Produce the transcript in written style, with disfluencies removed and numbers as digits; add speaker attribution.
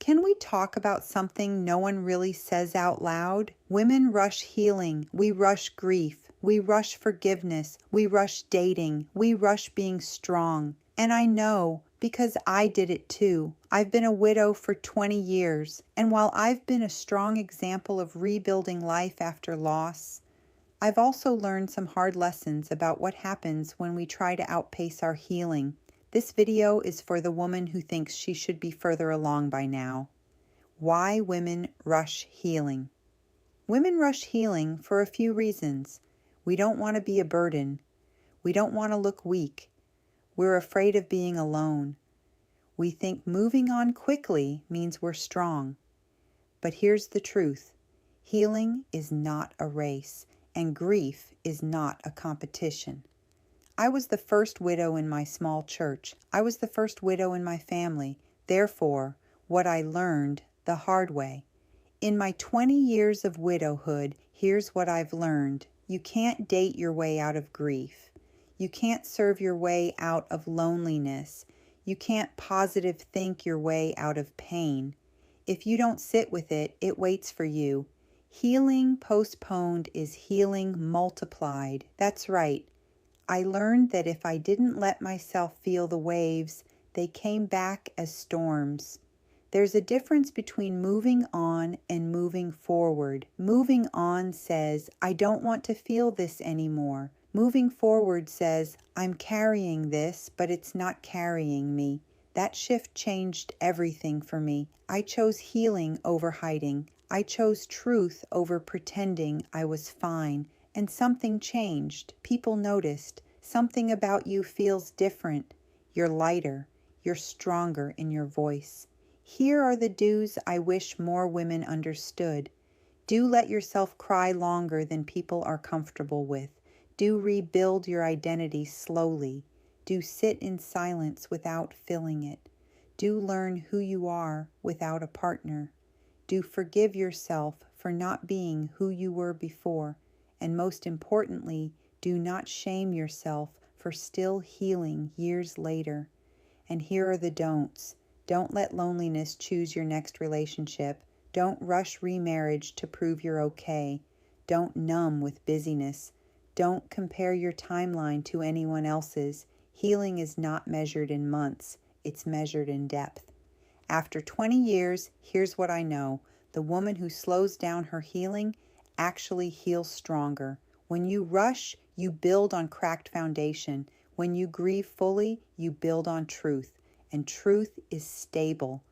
Speaker 1: Can we talk about something no one really says out loud? Women rush healing. We rush grief. We rush forgiveness. We rush dating. We rush being strong. And I know because I did it too. I've been a widow for 20 years. And while I've been a strong example of rebuilding life after loss, I've also learned some hard lessons about what happens when we try to outpace our healing. This video is for the woman who thinks she should be further along by now. Why women rush healing. Women rush healing for a few reasons. We don't want to be a burden. We don't want to look weak. We're afraid of being alone. We think moving on quickly means we're strong. But here's the truth. Healing is not a race, and grief is not a competition. I was the first widow in my small church. I was the first widow in my family. Therefore, what I learned the hard way. In my 20 years of widowhood, here's what I've learned. You can't date your way out of grief. You can't serve your way out of loneliness. You can't positive think your way out of pain. If you don't sit with it, it waits for you. Healing postponed is healing multiplied. That's right. I learned that if I didn't let myself feel the waves, they came back as storms. There's a difference between moving on and moving forward. Moving on says, I don't want to feel this anymore. Moving forward says, I'm carrying this, but it's not carrying me. That shift changed everything for me. I chose healing over hiding. I chose truth over pretending I was fine. And something changed. People noticed. Something about you feels different. You're lighter. You're stronger in your voice. Here are the do's I wish more women understood. Do let yourself cry longer than people are comfortable with. Do rebuild your identity slowly. Do sit in silence without filling it. Do learn who you are without a partner. Do forgive yourself for not being who you were before. And most importantly, do not shame yourself for still healing years later. And here are the don'ts. Don't let loneliness choose your next relationship. Don't rush remarriage to prove you're okay. Don't numb with busyness. Don't compare your timeline to anyone else's. Healing is not measured in months. It's measured in depth. After 20 years, here's what I know. The woman who slows down her healing actually heals stronger. When you rush, you build on cracked foundation. When you grieve fully, you build on truth. And truth is stable.